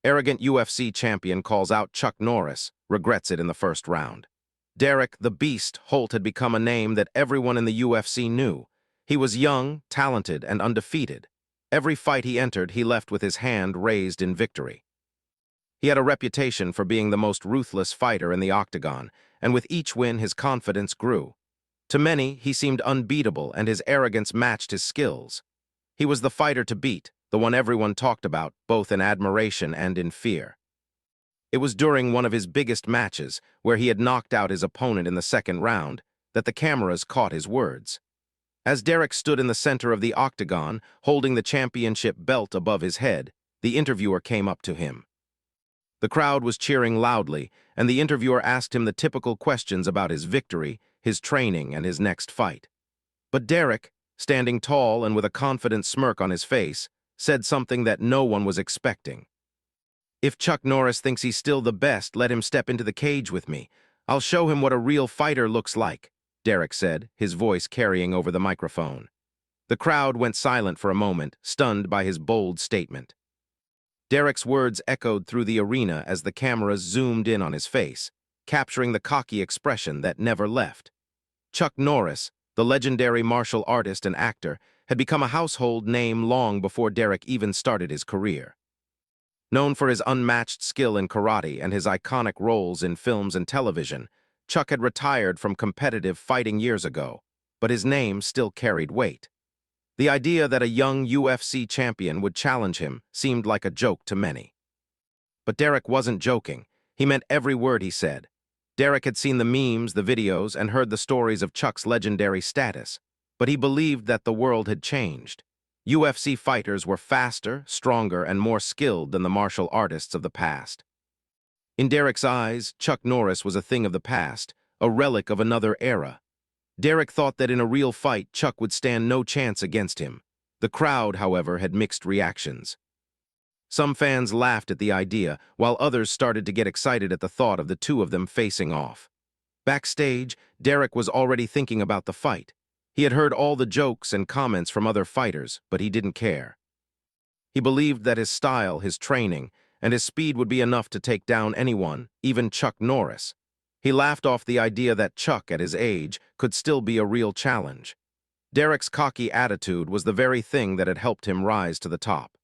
Arrogant UFC champion calls out Chuck Norris, regrets it in the first round. Derek, the Beast, Holt had become a name that everyone in the UFC knew. He was young, talented, and undefeated. Every fight he entered, he left with his hand raised in victory. He had a reputation for being the most ruthless fighter in the octagon, and with each win his confidence grew. To many, he seemed unbeatable and his arrogance matched his skills. He was the fighter to beat, the one everyone talked about, both in admiration and in fear. It was during one of his biggest matches, where he had knocked out his opponent in the second round, that the cameras caught his words. As Derek stood in the center of the octagon, holding the championship belt above his head, the interviewer came up to him. The crowd was cheering loudly, and the interviewer asked him the typical questions about his victory, his training, and his next fight. But Derek, standing tall and with a confident smirk on his face, said something that no one was expecting. "If Chuck Norris thinks he's still the best, let him step into the cage with me. I'll show him what a real fighter looks like," Derek said, his voice carrying over the microphone. The crowd went silent for a moment, stunned by his bold statement. Derek's words echoed through the arena as the cameras zoomed in on his face, capturing the cocky expression that never left. Chuck Norris, the legendary martial artist and actor, had become a household name long before Derek even started his career. Known for his unmatched skill in karate and his iconic roles in films and television, Chuck had retired from competitive fighting years ago, but his name still carried weight. The idea that a young UFC champion would challenge him seemed like a joke to many. But Derek wasn't joking. He meant every word he said. Derek had seen the memes, the videos, and heard the stories of Chuck's legendary status, but he believed that the world had changed. UFC fighters were faster, stronger, and more skilled than the martial artists of the past. In Derek's eyes, Chuck Norris was a thing of the past, a relic of another era. Derek thought that in a real fight, Chuck would stand no chance against him. The crowd, however, had mixed reactions. Some fans laughed at the idea, while others started to get excited at the thought of the two of them facing off. Backstage, Derek was already thinking about the fight. He had heard all the jokes and comments from other fighters, but he didn't care. He believed that his style, his training, and his speed would be enough to take down anyone, even Chuck Norris. He laughed off the idea that Chuck, at his age, could still be a real challenge. Derek's cocky attitude was the very thing that had helped him rise to the top.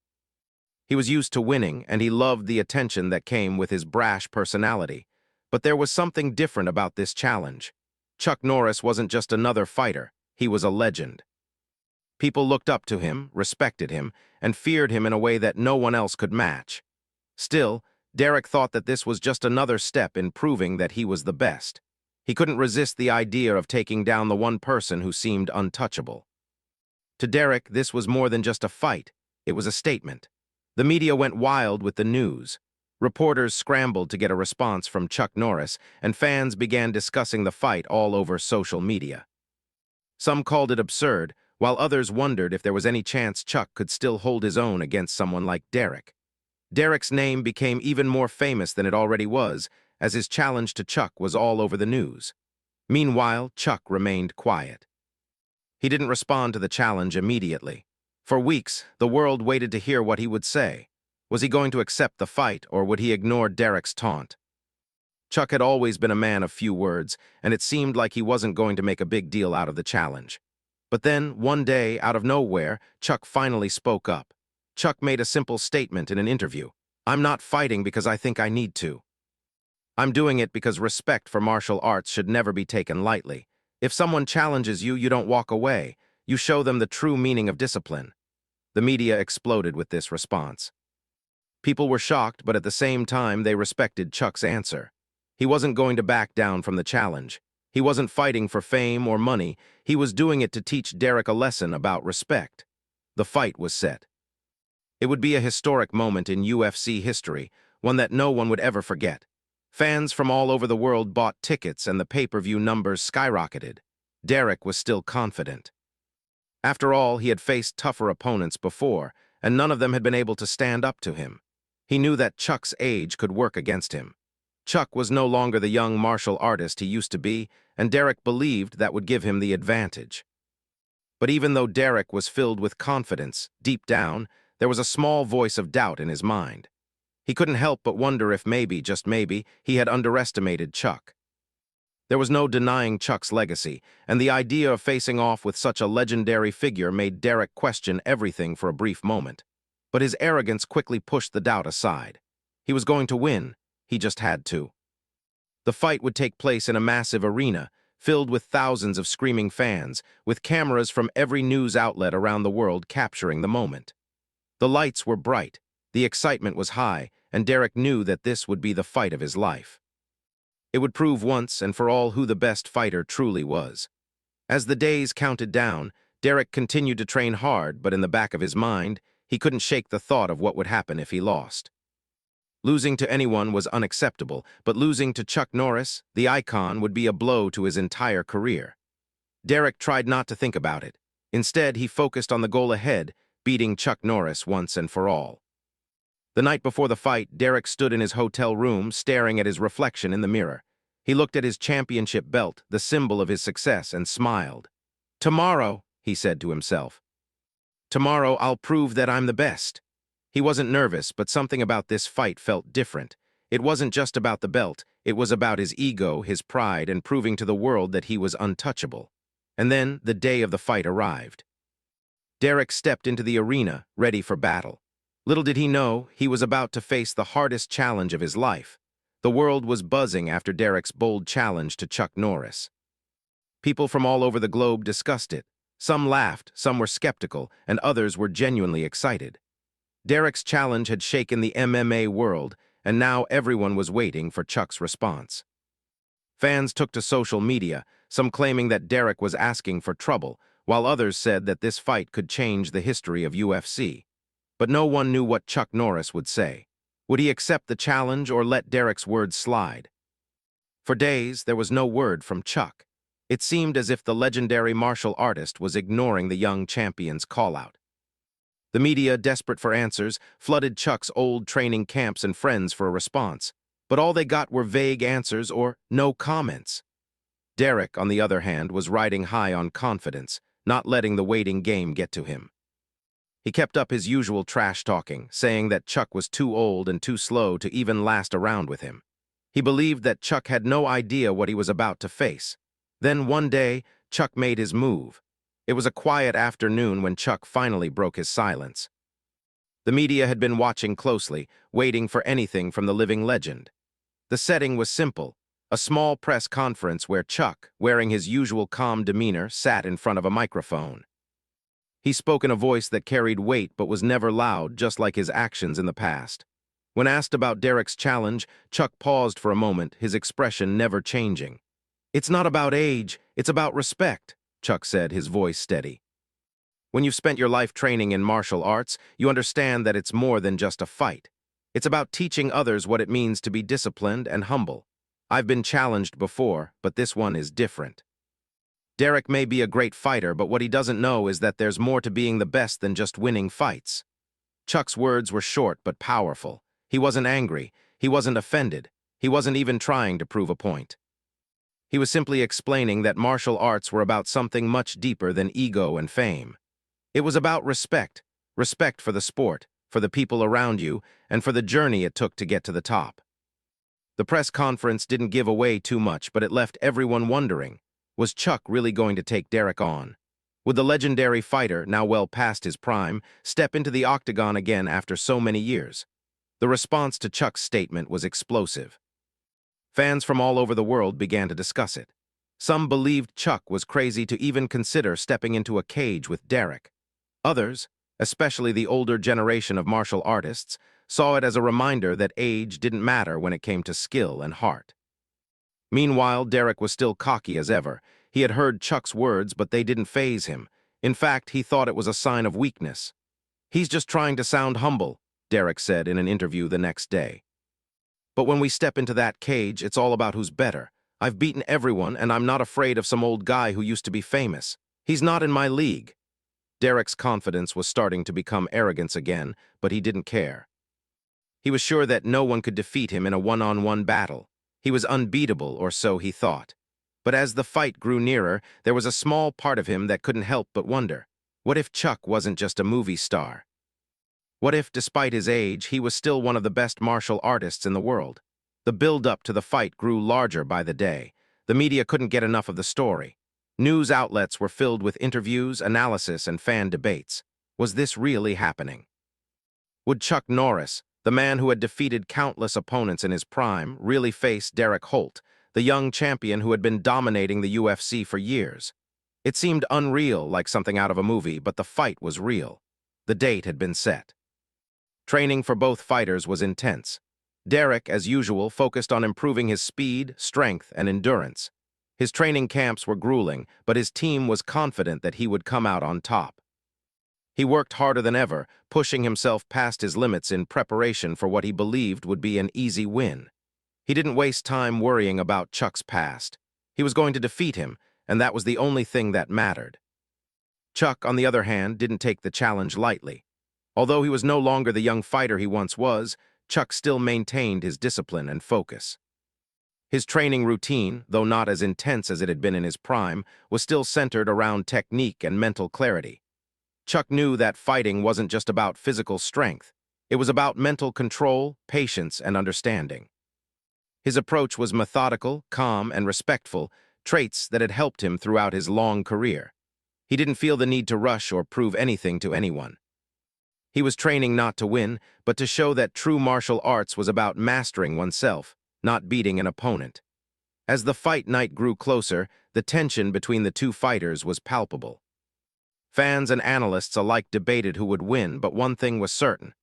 He was used to winning, and he loved the attention that came with his brash personality. But there was something different about this challenge. Chuck Norris wasn't just another fighter, he was a legend. People looked up to him, respected him, and feared him in a way that no one else could match. Still, Derek thought that this was just another step in proving that he was the best. He couldn't resist the idea of taking down the one person who seemed untouchable. To Derek, this was more than just a fight. It was a statement. The media went wild with the news. Reporters scrambled to get a response from Chuck Norris, and fans began discussing the fight all over social media. Some called it absurd, while others wondered if there was any chance Chuck could still hold his own against someone like Derek. Derek's name became even more famous than it already was, as his challenge to Chuck was all over the news. Meanwhile, Chuck remained quiet. He didn't respond to the challenge immediately. For weeks, the world waited to hear what he would say. Was he going to accept the fight, or would he ignore Derek's taunt? Chuck had always been a man of few words, and it seemed like he wasn't going to make a big deal out of the challenge. But then, one day, out of nowhere, Chuck finally spoke up. Chuck made a simple statement in an interview. "I'm not fighting because I think I need to. I'm doing it because respect for martial arts should never be taken lightly. If someone challenges you, you don't walk away. You show them the true meaning of discipline." The media exploded with this response. People were shocked, but at the same time, they respected Chuck's answer. He wasn't going to back down from the challenge. He wasn't fighting for fame or money. He was doing it to teach Derek a lesson about respect. The fight was set. It would be a historic moment in UFC history, one that no one would ever forget. Fans from all over the world bought tickets and the pay-per-view numbers skyrocketed. Derek was still confident. After all, he had faced tougher opponents before, and none of them had been able to stand up to him. He knew that Chuck's age could work against him. Chuck was no longer the young martial artist he used to be, and Derek believed that would give him the advantage. But even though Derek was filled with confidence, deep down, there was a small voice of doubt in his mind. He couldn't help but wonder if maybe, just maybe, he had underestimated Chuck. There was no denying Chuck's legacy, and the idea of facing off with such a legendary figure made Derek question everything for a brief moment. But his arrogance quickly pushed the doubt aside. He was going to win. He just had to. The fight would take place in a massive arena, filled with thousands of screaming fans, with cameras from every news outlet around the world capturing the moment. The lights were bright, the excitement was high, and Derek knew that this would be the fight of his life. It would prove once and for all who the best fighter truly was. As the days counted down, Derek continued to train hard, but in the back of his mind, he couldn't shake the thought of what would happen if he lost. Losing to anyone was unacceptable, but losing to Chuck Norris, the icon, would be a blow to his entire career. Derek tried not to think about it. Instead, he focused on the goal ahead, beating Chuck Norris once and for all. The night before the fight, Derek stood in his hotel room, staring at his reflection in the mirror. He looked at his championship belt, the symbol of his success, and smiled. "Tomorrow," he said to himself. "Tomorrow I'll prove that I'm the best." He wasn't nervous, but something about this fight felt different. It wasn't just about the belt, it was about his ego, his pride, and proving to the world that he was untouchable. And then the day of the fight arrived. Derek stepped into the arena, ready for battle. Little did he know, he was about to face the hardest challenge of his life. The world was buzzing after Derek's bold challenge to Chuck Norris. People from all over the globe discussed it. Some laughed, some were skeptical, and others were genuinely excited. Derek's challenge had shaken the MMA world, and now everyone was waiting for Chuck's response. Fans took to social media, some claiming that Derek was asking for trouble, while others said that this fight could change the history of UFC. But no one knew what Chuck Norris would say. Would he accept the challenge or let Derek's words slide? For days, there was no word from Chuck. It seemed as if the legendary martial artist was ignoring the young champion's call-out. The media, desperate for answers, flooded Chuck's old training camps and friends for a response, but all they got were vague answers or no comments. Derek, on the other hand, was riding high on confidence, not letting the waiting game get to him. He kept up his usual trash-talking, saying that Chuck was too old and too slow to even last around with him. He believed that Chuck had no idea what he was about to face. Then one day, Chuck made his move. It was a quiet afternoon when Chuck finally broke his silence. The media had been watching closely, waiting for anything from the living legend. The setting was simple, a small press conference where Chuck, wearing his usual calm demeanor, sat in front of a microphone. He spoke in a voice that carried weight but was never loud, just like his actions in the past. When asked about Derek's challenge, Chuck paused for a moment, his expression never changing. "It's not about age, it's about respect," Chuck said, his voice steady. "When you've spent your life training in martial arts, you understand that it's more than just a fight. It's about teaching others what it means to be disciplined and humble. I've been challenged before, but this one is different. Derek may be a great fighter, but what he doesn't know is that there's more to being the best than just winning fights." Chuck's words were short but powerful. He wasn't angry, he wasn't offended, he wasn't even trying to prove a point. He was simply explaining that martial arts were about something much deeper than ego and fame. It was about respect, respect for the sport, for the people around you, and for the journey it took to get to the top. The press conference didn't give away too much, but it left everyone wondering, was Chuck really going to take Derek on? Would the legendary fighter, now well past his prime, step into the octagon again after so many years? The response to Chuck's statement was explosive. Fans from all over the world began to discuss it. Some believed Chuck was crazy to even consider stepping into a cage with Derek. Others, especially the older generation of martial artists, saw it as a reminder that age didn't matter when it came to skill and heart. Meanwhile, Derek was still cocky as ever. He had heard Chuck's words, but they didn't faze him. In fact, he thought it was a sign of weakness. "He's just trying to sound humble," Derek said in an interview the next day. "But when we step into that cage, it's all about who's better. I've beaten everyone, and I'm not afraid of some old guy who used to be famous. He's not in my league." Derek's confidence was starting to become arrogance again, but he didn't care. He was sure that no one could defeat him in a one-on-one battle. He was unbeatable, or so he thought. But as the fight grew nearer, there was a small part of him that couldn't help but wonder, what if Chuck wasn't just a movie star? What if, despite his age, he was still one of the best martial artists in the world? The build-up to the fight grew larger by the day. The media couldn't get enough of the story. News outlets were filled with interviews, analysis, and fan debates. Was this really happening? Would Chuck Norris, the man who had defeated countless opponents in his prime, really face Derek Holt, the young champion who had been dominating the UFC for years? It seemed unreal, like something out of a movie, but the fight was real. The date had been set. Training for both fighters was intense. Derek, as usual, focused on improving his speed, strength, and endurance. His training camps were grueling, but his team was confident that he would come out on top. He worked harder than ever, pushing himself past his limits in preparation for what he believed would be an easy win. He didn't waste time worrying about Chuck's past. He was going to defeat him, and that was the only thing that mattered. Chuck, on the other hand, didn't take the challenge lightly. Although he was no longer the young fighter he once was, Chuck still maintained his discipline and focus. His training routine, though not as intense as it had been in his prime, was still centered around technique and mental clarity. Chuck knew that fighting wasn't just about physical strength. It was about mental control, patience, and understanding. His approach was methodical, calm, and respectful, traits that had helped him throughout his long career. He didn't feel the need to rush or prove anything to anyone. He was training not to win, but to show that true martial arts was about mastering oneself, not beating an opponent. As the fight night grew closer, the tension between the two fighters was palpable. Fans and analysts alike debated who would win, but one thing was certain.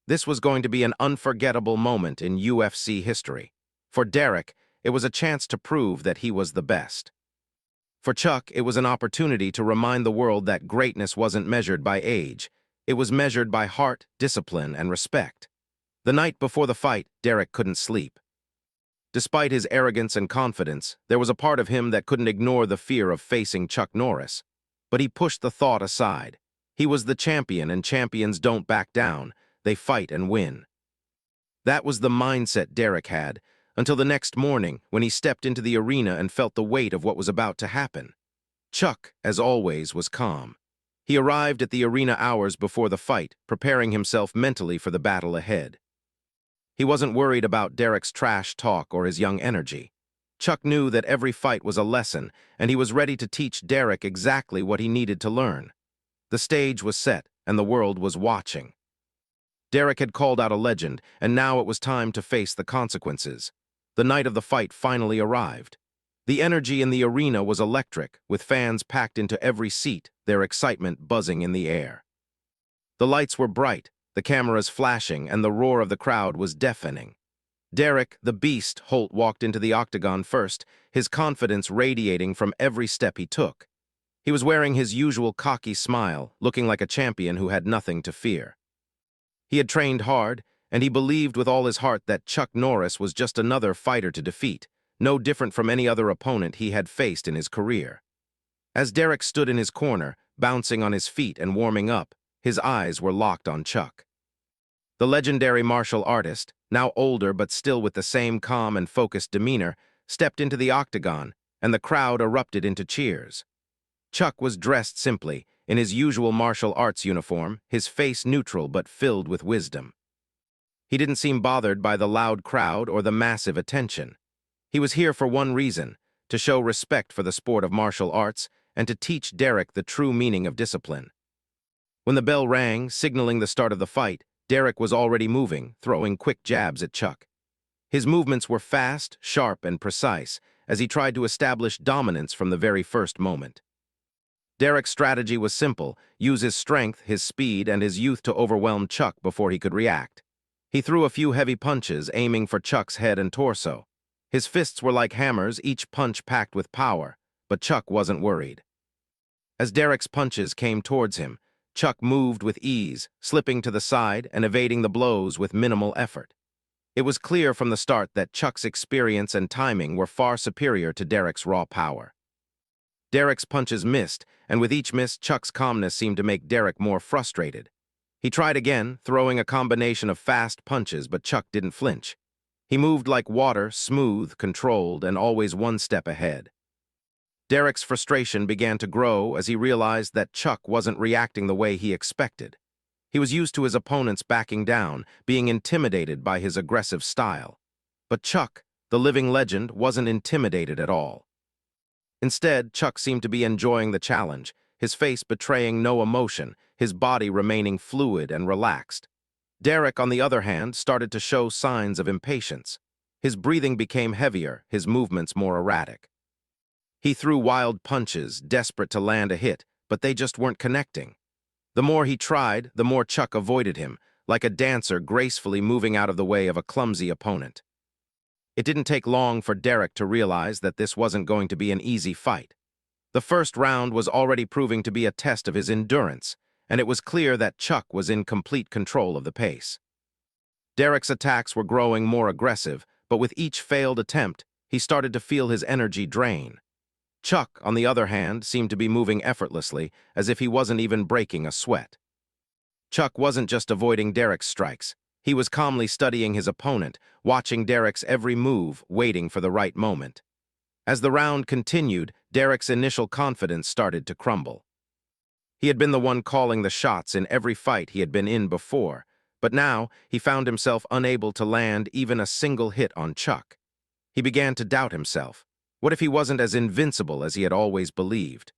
This was going to be an unforgettable moment in UFC history. For Derek, it was a chance to prove that he was the best. For Chuck, it was an opportunity to remind the world that greatness wasn't measured by age. It was measured by heart, discipline, and respect. The night before the fight, Derek couldn't sleep. Despite his arrogance and confidence, there was a part of him that couldn't ignore the fear of facing Chuck Norris. But he pushed the thought aside. He was the champion, and champions don't back down. They fight and win. That was the mindset Derek had, until the next morning when he stepped into the arena and felt the weight of what was about to happen. Chuck, as always, was calm. He arrived at the arena hours before the fight, preparing himself mentally for the battle ahead. He wasn't worried about Derek's trash talk or his young energy. Chuck knew that every fight was a lesson, and he was ready to teach Derek exactly what he needed to learn. The stage was set, and the world was watching. Derek had called out a legend, and now it was time to face the consequences. The night of the fight finally arrived. The energy in the arena was electric, with fans packed into every seat, their excitement buzzing in the air. The lights were bright, the cameras flashing, and the roar of the crowd was deafening. Derek, the Beast, Holt walked into the octagon first, his confidence radiating from every step he took. He was wearing his usual cocky smile, looking like a champion who had nothing to fear. He had trained hard, and he believed with all his heart that Chuck Norris was just another fighter to defeat, no different from any other opponent he had faced in his career. As Derek stood in his corner, bouncing on his feet and warming up, his eyes were locked on Chuck. The legendary martial artist, now older but still with the same calm and focused demeanor, stepped into the octagon, and the crowd erupted into cheers. Chuck was dressed simply, in his usual martial arts uniform, his face neutral but filled with wisdom. He didn't seem bothered by the loud crowd or the massive attention. He was here for one reason, to show respect for the sport of martial arts and to teach Derek the true meaning of discipline. When the bell rang, signaling the start of the fight, Derek was already moving, throwing quick jabs at Chuck. His movements were fast, sharp, and precise, as he tried to establish dominance from the very first moment. Derek's strategy was simple: use his strength, his speed, and his youth to overwhelm Chuck before he could react. He threw a few heavy punches, aiming for Chuck's head and torso. His fists were like hammers, each punch packed with power, but Chuck wasn't worried. As Derek's punches came towards him, Chuck moved with ease, slipping to the side and evading the blows with minimal effort. It was clear from the start that Chuck's experience and timing were far superior to Derek's raw power. Derek's punches missed, and with each miss, Chuck's calmness seemed to make Derek more frustrated. He tried again, throwing a combination of fast punches, but Chuck didn't flinch. He moved like water, smooth, controlled, and always one step ahead. Derek's frustration began to grow as he realized that Chuck wasn't reacting the way he expected. He was used to his opponents backing down, being intimidated by his aggressive style. But Chuck, the living legend, wasn't intimidated at all. Instead, Chuck seemed to be enjoying the challenge, his face betraying no emotion, his body remaining fluid and relaxed. Derek, on the other hand, started to show signs of impatience. His breathing became heavier, his movements more erratic. He threw wild punches, desperate to land a hit, but they just weren't connecting. The more he tried, the more Chuck avoided him, like a dancer gracefully moving out of the way of a clumsy opponent. It didn't take long for Derek to realize that this wasn't going to be an easy fight. The first round was already proving to be a test of his endurance, and it was clear that Chuck was in complete control of the pace. Derek's attacks were growing more aggressive, but with each failed attempt, he started to feel his energy drain. Chuck, on the other hand, seemed to be moving effortlessly, as if he wasn't even breaking a sweat. Chuck wasn't just avoiding Derek's strikes. He was calmly studying his opponent, watching Derek's every move, waiting for the right moment. As the round continued, Derek's initial confidence started to crumble. He had been the one calling the shots in every fight he had been in before, but now he found himself unable to land even a single hit on Chuck. He began to doubt himself. What if he wasn't as invincible as he had always believed?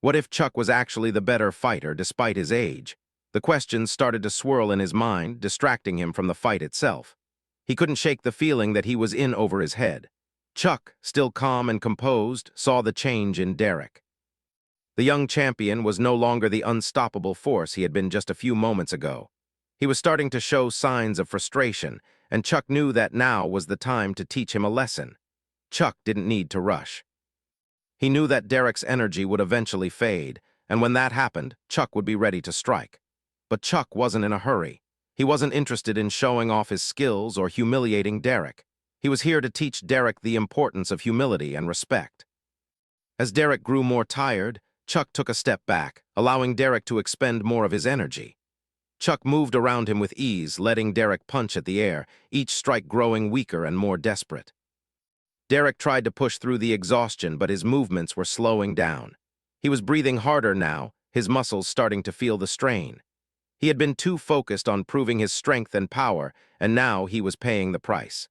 What if Chuck was actually the better fighter despite his age? The questions started to swirl in his mind, distracting him from the fight itself. He couldn't shake the feeling that he was in over his head. Chuck, still calm and composed, saw the change in Derek. The young champion was no longer the unstoppable force he had been just a few moments ago. He was starting to show signs of frustration, and Chuck knew that now was the time to teach him a lesson. Chuck didn't need to rush. He knew that Derek's energy would eventually fade, and when that happened, Chuck would be ready to strike. But Chuck wasn't in a hurry. He wasn't interested in showing off his skills or humiliating Derek. He was here to teach Derek the importance of humility and respect. As Derek grew more tired, Chuck took a step back, allowing Derek to expend more of his energy. Chuck moved around him with ease, letting Derek punch at the air, each strike growing weaker and more desperate. Derek tried to push through the exhaustion, but his movements were slowing down. He was breathing harder now, his muscles starting to feel the strain. He had been too focused on proving his strength and power, and now he was paying the price.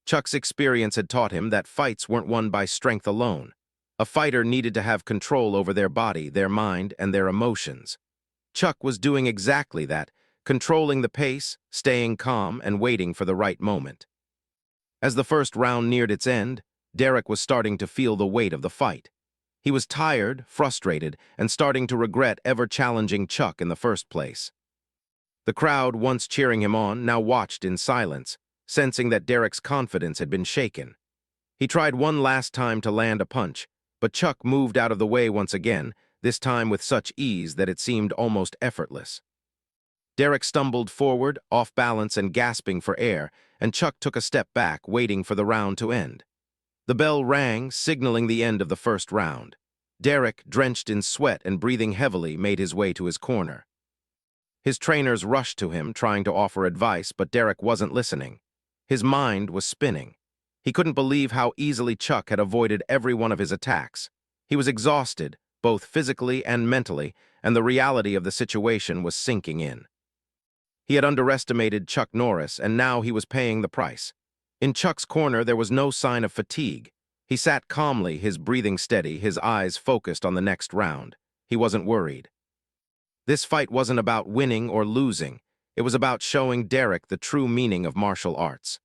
Chuck's experience had taught him that fights weren't won by strength alone. A fighter needed to have control over their body, their mind, and their emotions. Chuck was doing exactly that, controlling the pace, staying calm, and waiting for the right moment. As the first round neared its end, Derek was starting to feel the weight of the fight. He was tired, frustrated, and starting to regret ever challenging Chuck in the first place. The crowd, once cheering him on, now watched in silence, sensing that Derek's confidence had been shaken. He tried one last time to land a punch, but Chuck moved out of the way once again, this time with such ease that it seemed almost effortless. Derek stumbled forward, off balance and gasping for air, and Chuck took a step back, waiting for the round to end. The bell rang, signaling the end of the first round. Derek, drenched in sweat and breathing heavily, made his way to his corner. His trainers rushed to him, trying to offer advice, but Derek wasn't listening. His mind was spinning. He couldn't believe how easily Chuck had avoided every one of his attacks. He was exhausted, both physically and mentally, and the reality of the situation was sinking in. He had underestimated Chuck Norris, and now he was paying the price. In Chuck's corner, there was no sign of fatigue. He sat calmly, his breathing steady, his eyes focused on the next round. He wasn't worried. This fight wasn't about winning or losing. It was about showing Derek the true meaning of martial arts.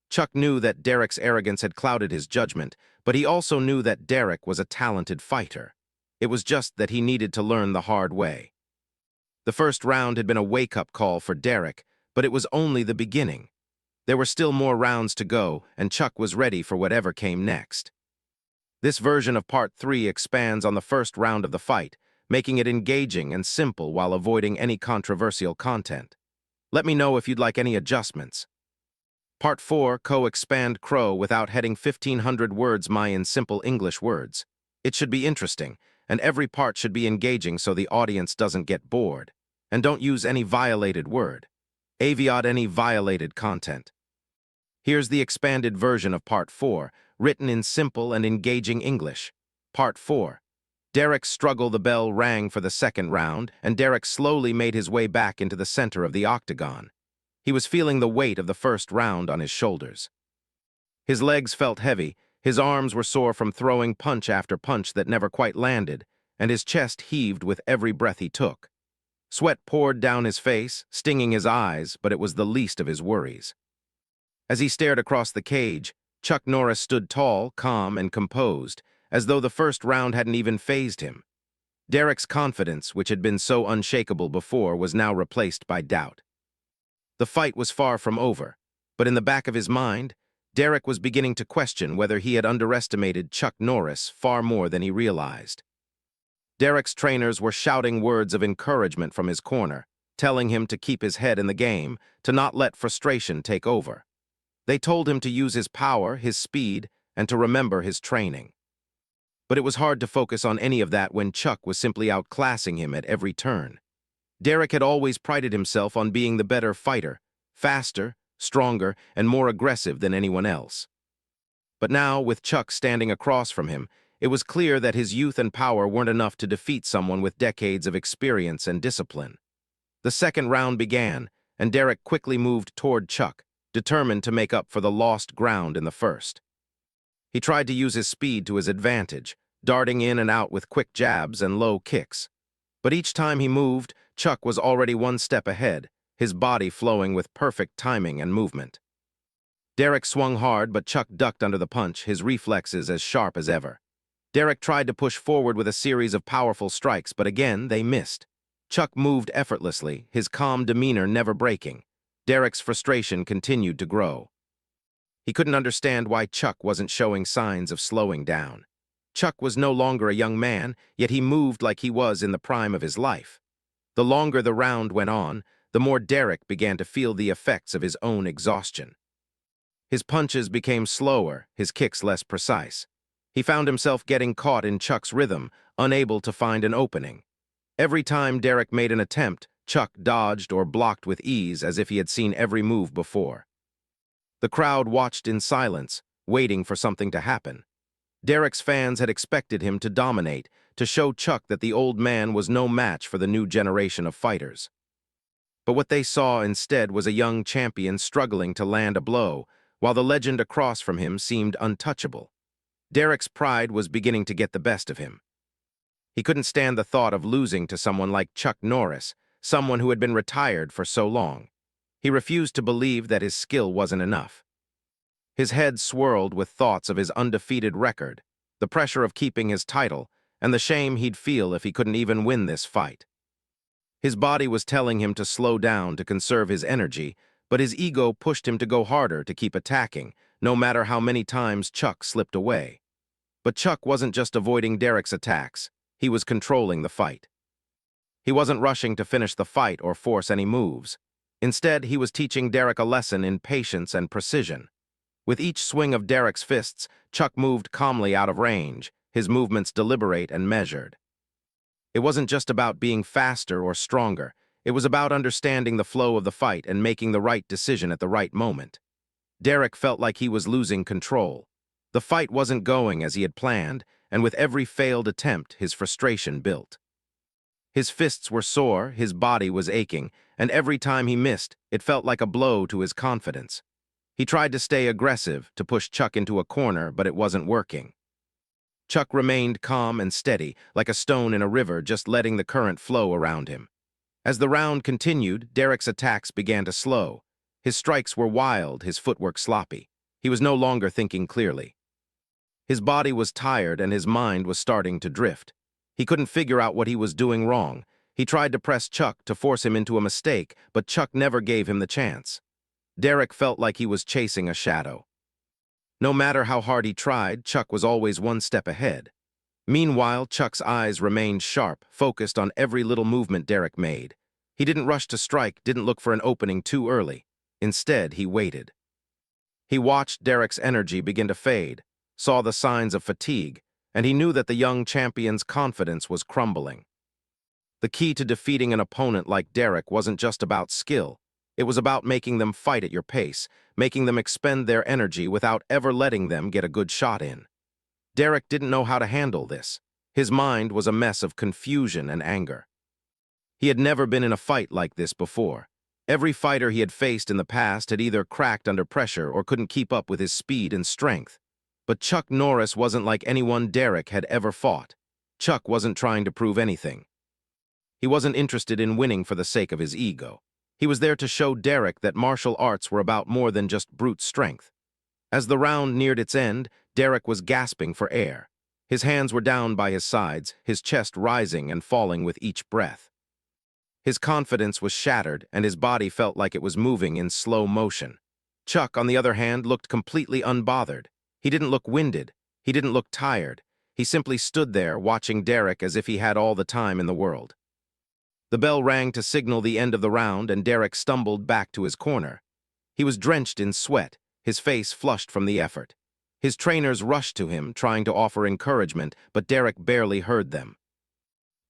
Chuck knew that Derek's arrogance had clouded his judgment, but he also knew that Derek was a talented fighter. It was just that he needed to learn the hard way. The first round had been a wake-up call for Derek, but it was only the beginning. There were still more rounds to go, and Chuck was ready for whatever came next. This version of Part 3 expands on the first round of the fight, making it engaging and simple while avoiding any controversial content. Let me know if you'd like any adjustments. Part 4, expand Crow without heading 1,500 words in simple English words. It should be interesting, and every part should be engaging so the audience doesn't get bored. And don't use any violated word. Avoid any violated content. Here's the expanded version of Part 4, written in simple and engaging English. Part 4. Derek's struggle, the bell rang for the second round, and Derek slowly made his way back into the center of the octagon. He was feeling the weight of the first round on his shoulders. His legs felt heavy, his arms were sore from throwing punch after punch that never quite landed, and his chest heaved with every breath he took. Sweat poured down his face, stinging his eyes, but it was the least of his worries. As he stared across the cage, Chuck Norris stood tall, calm, and composed, as though the first round hadn't even fazed him. Derek's confidence, which had been so unshakable before, was now replaced by doubt. The fight was far from over, but in the back of his mind, Derek was beginning to question whether he had underestimated Chuck Norris far more than he realized. Derek's trainers were shouting words of encouragement from his corner, telling him to keep his head in the game, to not let frustration take over. They told him to use his power, his speed, and to remember his training. But it was hard to focus on any of that when Chuck was simply outclassing him at every turn. Derek had always prided himself on being the better fighter, faster, stronger, and more aggressive than anyone else. But now, with Chuck standing across from him, it was clear that his youth and power weren't enough to defeat someone with decades of experience and discipline. The second round began, and Derek quickly moved toward Chuck, determined to make up for the lost ground in the first. He tried to use his speed to his advantage, darting in and out with quick jabs and low kicks. But each time he moved, Chuck was already one step ahead, his body flowing with perfect timing and movement. Derek swung hard, but Chuck ducked under the punch, his reflexes as sharp as ever. Derek tried to push forward with a series of powerful strikes, but again they missed. Chuck moved effortlessly, his calm demeanor never breaking. Derek's frustration continued to grow. He couldn't understand why Chuck wasn't showing signs of slowing down. Chuck was no longer a young man, yet he moved like he was in the prime of his life. The longer the round went on, the more Derek began to feel the effects of his own exhaustion. His punches became slower, his kicks less precise. He found himself getting caught in Chuck's rhythm, unable to find an opening. Every time Derek made an attempt, Chuck dodged or blocked with ease as if he had seen every move before. The crowd watched in silence, waiting for something to happen. Derek's fans had expected him to dominate, to show Chuck that the old man was no match for the new generation of fighters. But what they saw instead was a young champion struggling to land a blow, while the legend across from him seemed untouchable. Derek's pride was beginning to get the best of him. He couldn't stand the thought of losing to someone like Chuck Norris, someone who had been retired for so long. He refused to believe that his skill wasn't enough. His head swirled with thoughts of his undefeated record, the pressure of keeping his title, and the shame he'd feel if he couldn't even win this fight. His body was telling him to slow down to conserve his energy, but his ego pushed him to go harder to keep attacking, no matter how many times Chuck slipped away. But Chuck wasn't just avoiding Derek's attacks, he was controlling the fight. He wasn't rushing to finish the fight or force any moves. Instead, he was teaching Derek a lesson in patience and precision. With each swing of Derek's fists, Chuck moved calmly out of range, his movements deliberate and measured. It wasn't just about being faster or stronger, it was about understanding the flow of the fight and making the right decision at the right moment. Derek felt like he was losing control. The fight wasn't going as he had planned, and with every failed attempt, his frustration built. His fists were sore, his body was aching, and every time he missed, it felt like a blow to his confidence. He tried to stay aggressive, to push Chuck into a corner, but it wasn't working. Chuck remained calm and steady, like a stone in a river, just letting the current flow around him. As the round continued, Derek's attacks began to slow. His strikes were wild, his footwork sloppy. He was no longer thinking clearly. His body was tired and his mind was starting to drift. He couldn't figure out what he was doing wrong. He tried to press Chuck to force him into a mistake, but Chuck never gave him the chance. Derek felt like he was chasing a shadow. No matter how hard he tried, Chuck was always one step ahead. Meanwhile, Chuck's eyes remained sharp, focused on every little movement Derek made. He didn't rush to strike, didn't look for an opening too early. Instead, he waited. He watched Derek's energy begin to fade, saw the signs of fatigue, and he knew that the young champion's confidence was crumbling. The key to defeating an opponent like Derek wasn't just about skill. It was about making them fight at your pace, making them expend their energy without ever letting them get a good shot in. Derek didn't know how to handle this. His mind was a mess of confusion and anger. He had never been in a fight like this before. Every fighter he had faced in the past had either cracked under pressure or couldn't keep up with his speed and strength. But Chuck Norris wasn't like anyone Derek had ever fought. Chuck wasn't trying to prove anything. He wasn't interested in winning for the sake of his ego. He was there to show Derek that martial arts were about more than just brute strength. As the round neared its end, Derek was gasping for air. His hands were down by his sides, his chest rising and falling with each breath. His confidence was shattered, and his body felt like it was moving in slow motion. Chuck, on the other hand, looked completely unbothered. He didn't look winded. He didn't look tired. He simply stood there, watching Derek as if he had all the time in the world. The bell rang to signal the end of the round, and Derek stumbled back to his corner. He was drenched in sweat, his face flushed from the effort. His trainers rushed to him, trying to offer encouragement, but Derek barely heard them.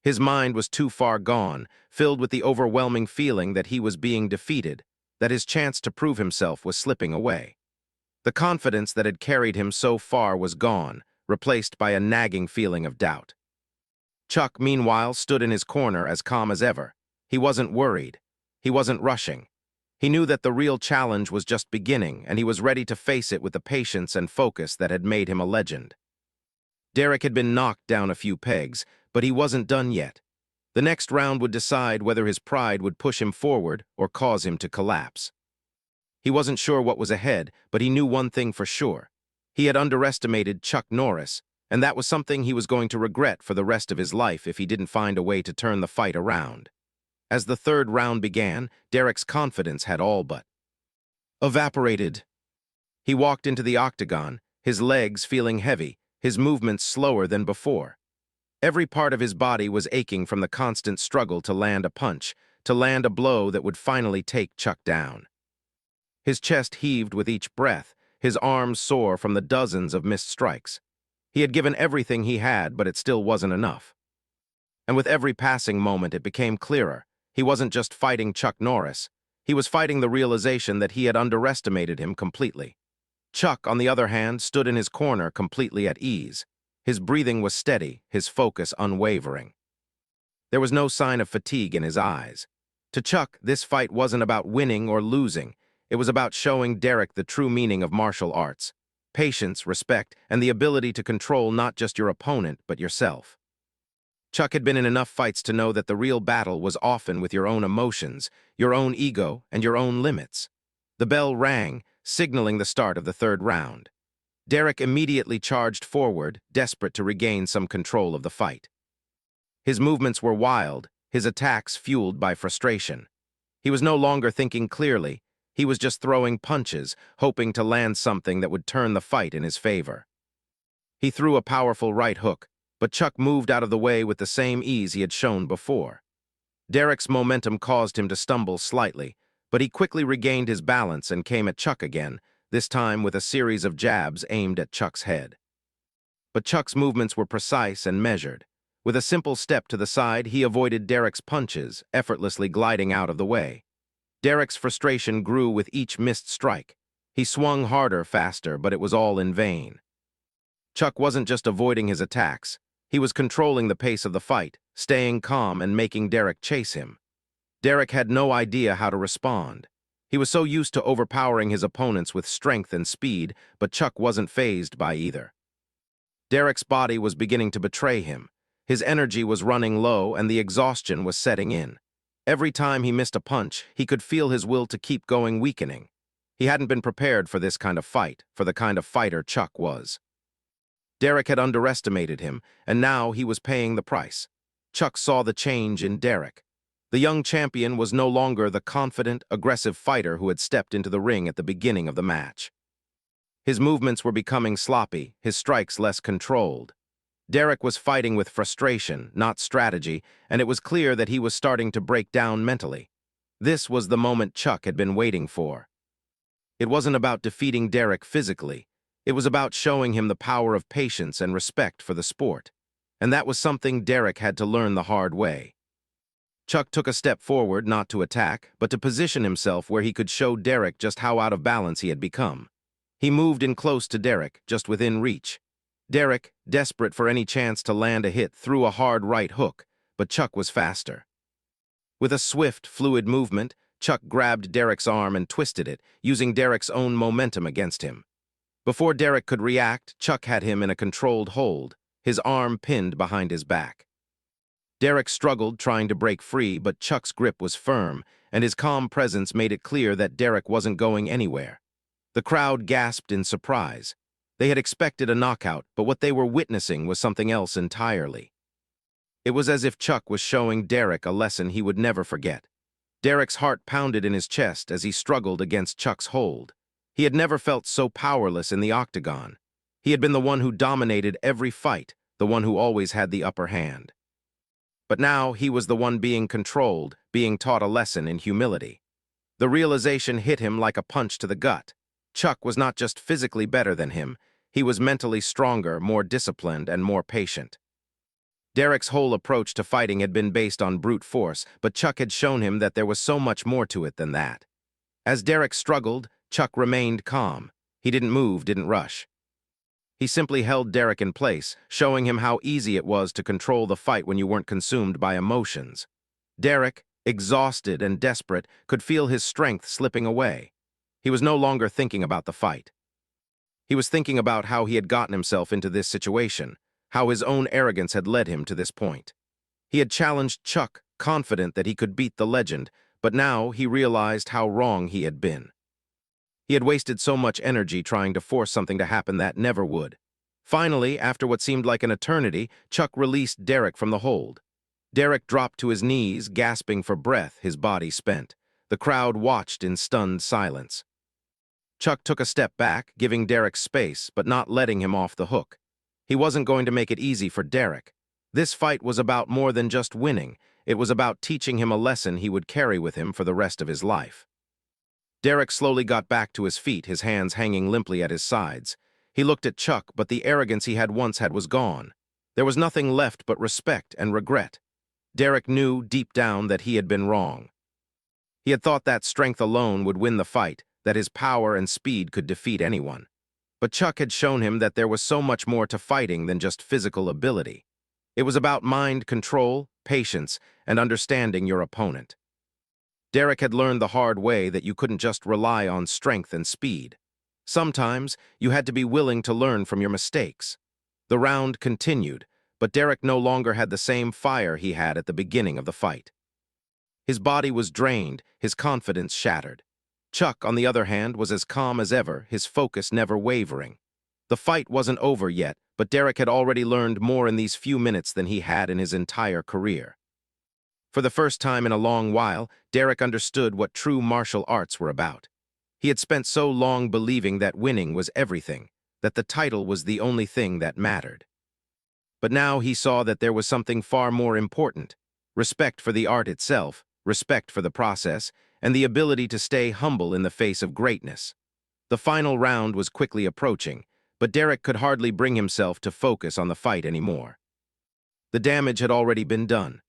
His mind was too far gone, filled with the overwhelming feeling that he was being defeated, that his chance to prove himself was slipping away. The confidence that had carried him so far was gone, replaced by a nagging feeling of doubt. Chuck, meanwhile, stood in his corner as calm as ever. He wasn't worried. He wasn't rushing. He knew that the real challenge was just beginning, and he was ready to face it with the patience and focus that had made him a legend. Derek had been knocked down a few pegs, but he wasn't done yet. The next round would decide whether his pride would push him forward or cause him to collapse. He wasn't sure what was ahead, but he knew one thing for sure. He had underestimated Chuck Norris, and that was something he was going to regret for the rest of his life if he didn't find a way to turn the fight around. As the third round began, Derek's confidence had all but evaporated. He walked into the octagon, his legs feeling heavy, his movements slower than before. Every part of his body was aching from the constant struggle to land a punch, to land a blow that would finally take Chuck down. His chest heaved with each breath, his arms sore from the dozens of missed strikes. He had given everything he had, but it still wasn't enough. And with every passing moment, it became clearer. He wasn't just fighting Chuck Norris. He was fighting the realization that he had underestimated him completely. Chuck, on the other hand, stood in his corner completely at ease. His breathing was steady, his focus unwavering. There was no sign of fatigue in his eyes. To Chuck, this fight wasn't about winning or losing. It was about showing Derek the true meaning of martial arts: patience, respect, and the ability to control not just your opponent, but yourself. Chuck had been in enough fights to know that the real battle was often with your own emotions, your own ego, and your own limits. The bell rang, signaling the start of the third round. Derek immediately charged forward, desperate to regain some control of the fight. His movements were wild, his attacks fueled by frustration. He was no longer thinking clearly. He was just throwing punches, hoping to land something that would turn the fight in his favor. He threw a powerful right hook, but Chuck moved out of the way with the same ease he had shown before. Derek's momentum caused him to stumble slightly, but he quickly regained his balance and came at Chuck again, this time with a series of jabs aimed at Chuck's head. But Chuck's movements were precise and measured. With a simple step to the side, he avoided Derek's punches, effortlessly gliding out of the way. Derek's frustration grew with each missed strike. He swung harder, faster, but it was all in vain. Chuck wasn't just avoiding his attacks. He was controlling the pace of the fight, staying calm and making Derek chase him. Derek had no idea how to respond. He was so used to overpowering his opponents with strength and speed, but Chuck wasn't fazed by either. Derek's body was beginning to betray him. His energy was running low and the exhaustion was setting in. Every time he missed a punch, he could feel his will to keep going weakening. He hadn't been prepared for this kind of fight, for the kind of fighter Chuck was. Derek had underestimated him, and now he was paying the price. Chuck saw the change in Derek. The young champion was no longer the confident, aggressive fighter who had stepped into the ring at the beginning of the match. His movements were becoming sloppy, his strikes less controlled. Derek was fighting with frustration, not strategy, and it was clear that he was starting to break down mentally. This was the moment Chuck had been waiting for. It wasn't about defeating Derek physically. It was about showing him the power of patience and respect for the sport. And that was something Derek had to learn the hard way. Chuck took a step forward, not to attack, but to position himself where he could show Derek just how out of balance he had become. He moved in close to Derek, just within reach. Derek, desperate for any chance to land a hit, threw a hard right hook, but Chuck was faster. With a swift, fluid movement, Chuck grabbed Derek's arm and twisted it, using Derek's own momentum against him. Before Derek could react, Chuck had him in a controlled hold, his arm pinned behind his back. Derek struggled, trying to break free, but Chuck's grip was firm, and his calm presence made it clear that Derek wasn't going anywhere. The crowd gasped in surprise. They had expected a knockout, but what they were witnessing was something else entirely. It was as if Chuck was showing Derek a lesson he would never forget. Derek's heart pounded in his chest as he struggled against Chuck's hold. He had never felt so powerless in the octagon. He had been the one who dominated every fight, the one who always had the upper hand. But now he was the one being controlled, being taught a lesson in humility. The realization hit him like a punch to the gut. Chuck was not just physically better than him, he was mentally stronger, more disciplined, and more patient. Derek's whole approach to fighting had been based on brute force, but Chuck had shown him that there was so much more to it than that. As Derek struggled, Chuck remained calm. He didn't move, didn't rush. He simply held Derek in place, showing him how easy it was to control the fight when you weren't consumed by emotions. Derek, exhausted and desperate, could feel his strength slipping away. He was no longer thinking about the fight. He was thinking about how he had gotten himself into this situation, how his own arrogance had led him to this point. He had challenged Chuck, confident that he could beat the legend, but now he realized how wrong he had been. He had wasted so much energy trying to force something to happen that never would. Finally, after what seemed like an eternity, Chuck released Derek from the hold. Derek dropped to his knees, gasping for breath, his body spent. The crowd watched in stunned silence. Chuck took a step back, giving Derek space, but not letting him off the hook. He wasn't going to make it easy for Derek. This fight was about more than just winning. It was about teaching him a lesson he would carry with him for the rest of his life. Derek slowly got back to his feet, his hands hanging limply at his sides. He looked at Chuck, but the arrogance he had once had was gone. There was nothing left but respect and regret. Derek knew deep down that he had been wrong. He had thought that strength alone would win the fight, that his power and speed could defeat anyone. But Chuck had shown him that there was so much more to fighting than just physical ability. It was about mind control, patience, and understanding your opponent. Derek had learned the hard way that you couldn't just rely on strength and speed. Sometimes, you had to be willing to learn from your mistakes. The round continued, but Derek no longer had the same fire he had at the beginning of the fight. His body was drained, his confidence shattered. Chuck, on the other hand, was as calm as ever, his focus never wavering. The fight wasn't over yet, but Derek had already learned more in these few minutes than he had in his entire career. For the first time in a long while, Derek understood what true martial arts were about. He had spent so long believing that winning was everything, that the title was the only thing that mattered. But now he saw that there was something far more important: respect for the art itself, respect for the process, and the ability to stay humble in the face of greatness. The final round was quickly approaching, but Derek could hardly bring himself to focus on the fight anymore. The damage had already been done.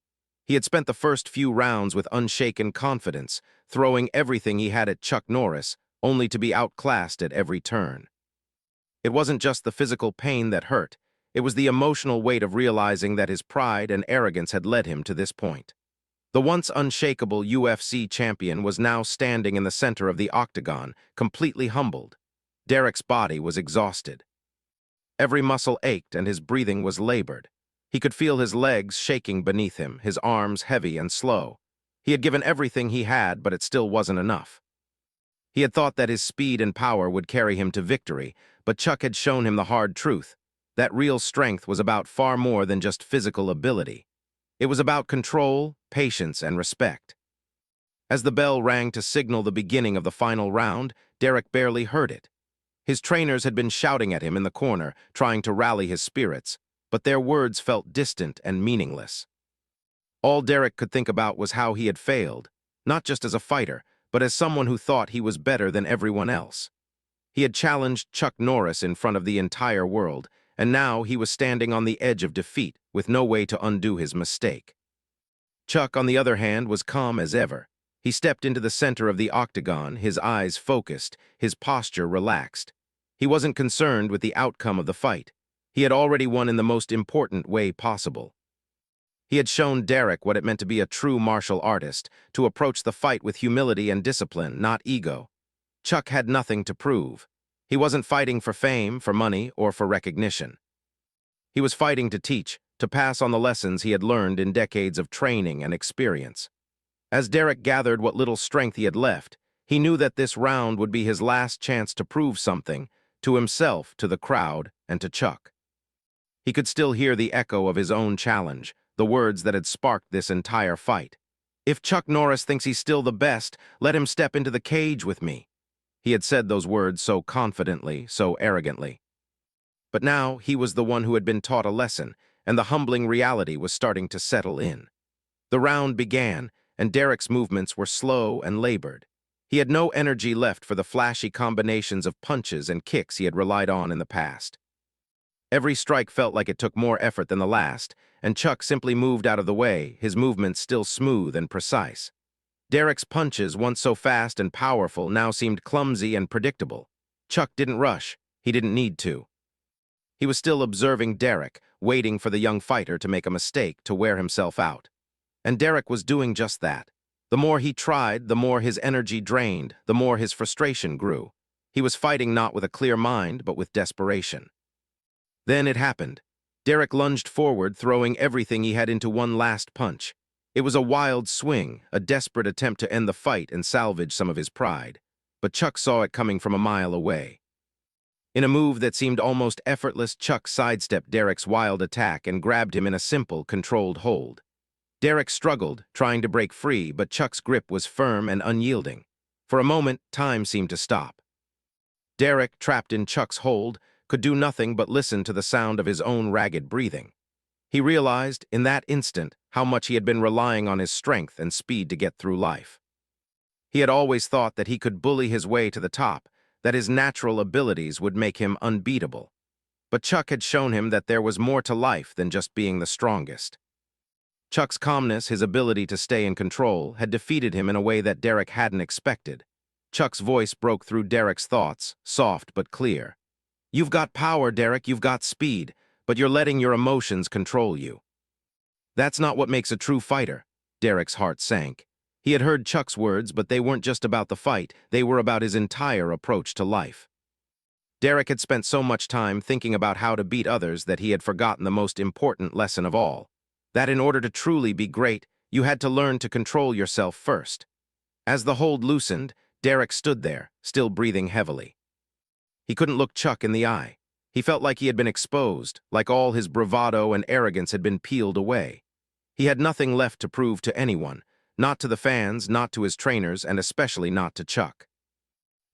He had spent the first few rounds with unshaken confidence, throwing everything he had at Chuck Norris, only to be outclassed at every turn. It wasn't just the physical pain that hurt, it was the emotional weight of realizing that his pride and arrogance had led him to this point. The once unshakable UFC champion was now standing in the center of the octagon, completely humbled. Derek's body was exhausted. Every muscle ached and his breathing was labored. He could feel his legs shaking beneath him, his arms heavy and slow. He had given everything he had, but it still wasn't enough. He had thought that his speed and power would carry him to victory, but Chuck had shown him the hard truth, that real strength was about far more than just physical ability. It was about control, patience, and respect. As the bell rang to signal the beginning of the final round, Derek barely heard it. His trainers had been shouting at him in the corner, trying to rally his spirits, but their words felt distant and meaningless. All Derek could think about was how he had failed, not just as a fighter, but as someone who thought he was better than everyone else. He had challenged Chuck Norris in front of the entire world, and now he was standing on the edge of defeat, with no way to undo his mistake. Chuck, on the other hand, was calm as ever. He stepped into the center of the octagon, his eyes focused, his posture relaxed. He wasn't concerned with the outcome of the fight. He had already won in the most important way possible. He had shown Derek what it meant to be a true martial artist, to approach the fight with humility and discipline, not ego. Chuck had nothing to prove. He wasn't fighting for fame, for money, or for recognition. He was fighting to teach, to pass on the lessons he had learned in decades of training and experience. As Derek gathered what little strength he had left, he knew that this round would be his last chance to prove something, to himself, to the crowd, and to Chuck. He could still hear the echo of his own challenge, the words that had sparked this entire fight. "If Chuck Norris thinks he's still the best, let him step into the cage with me." He had said those words so confidently, so arrogantly. But now he was the one who had been taught a lesson, and the humbling reality was starting to settle in. The round began, and Derek's movements were slow and labored. He had no energy left for the flashy combinations of punches and kicks he had relied on in the past. Every strike felt like it took more effort than the last, and Chuck simply moved out of the way, his movements still smooth and precise. Derek's punches, once so fast and powerful, now seemed clumsy and predictable. Chuck didn't rush. He didn't need to. He was still observing Derek, waiting for the young fighter to make a mistake, to wear himself out. And Derek was doing just that. The more he tried, the more his energy drained, the more his frustration grew. He was fighting not with a clear mind, but with desperation. Then it happened. Derek lunged forward, throwing everything he had into one last punch. It was a wild swing, a desperate attempt to end the fight and salvage some of his pride. But Chuck saw it coming from a mile away. In a move that seemed almost effortless, Chuck sidestepped Derek's wild attack and grabbed him in a simple, controlled hold. Derek struggled, trying to break free, but Chuck's grip was firm and unyielding. For a moment, time seemed to stop. Derek, trapped in Chuck's hold, could do nothing but listen to the sound of his own ragged breathing. He realized, in that instant, how much he had been relying on his strength and speed to get through life. He had always thought that he could bully his way to the top, that his natural abilities would make him unbeatable. But Chuck had shown him that there was more to life than just being the strongest. Chuck's calmness, his ability to stay in control, had defeated him in a way that Derek hadn't expected. Chuck's voice broke through Derek's thoughts, soft but clear. "You've got power, Derek, you've got speed, but you're letting your emotions control you." "That's not what makes a true fighter." Derek's heart sank. He had heard Chuck's words, but they weren't just about the fight, they were about his entire approach to life. Derek had spent so much time thinking about how to beat others that he had forgotten the most important lesson of all. That in order to truly be great, you had to learn to control yourself first. As the hold loosened, Derek stood there, still breathing heavily. He couldn't look Chuck in the eye. He felt like he had been exposed, like all his bravado and arrogance had been peeled away. He had nothing left to prove to anyone, not to the fans, not to his trainers, and especially not to Chuck.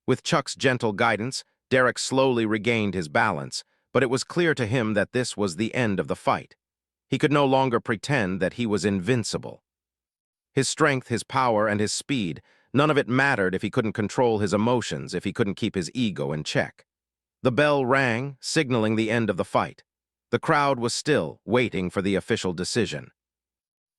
With Chuck's gentle guidance, Derek slowly regained his balance, but it was clear to him that this was the end of the fight. He could no longer pretend that he was invincible. His strength, his power, and his speed, none of it mattered if he couldn't control his emotions, if he couldn't keep his ego in check. The bell rang, signaling the end of the fight. The crowd was still, waiting for the official decision.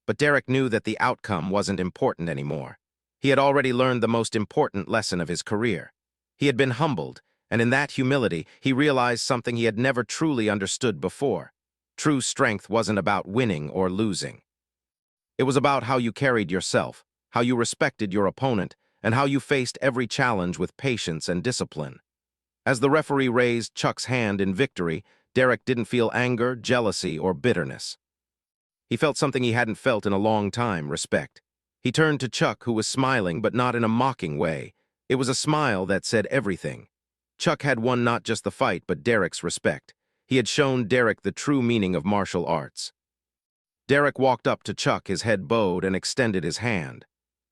But Derek knew that the outcome wasn't important anymore. He had already learned the most important lesson of his career. He had been humbled, and in that humility, he realized something he had never truly understood before. True strength wasn't about winning or losing. It was about how you carried yourself, how you respected your opponent, and how you faced every challenge with patience and discipline. As the referee raised Chuck's hand in victory, Derek didn't feel anger, jealousy, or bitterness. He felt something he hadn't felt in a long time, respect. He turned to Chuck, who was smiling, but not in a mocking way. It was a smile that said everything. Chuck had won not just the fight, but Derek's respect. He had shown Derek the true meaning of martial arts. Derek walked up to Chuck, his head bowed, and extended his hand.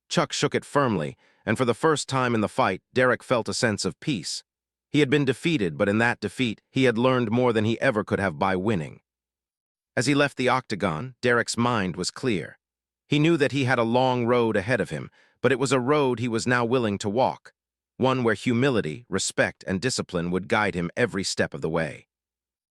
Chuck shook it firmly, and for the first time in the fight, Derek felt a sense of peace. He had been defeated, but in that defeat, he had learned more than he ever could have by winning. As he left the octagon, Derek's mind was clear. He knew that he had a long road ahead of him, but it was a road he was now willing to walk, one where humility, respect, and discipline would guide him every step of the way.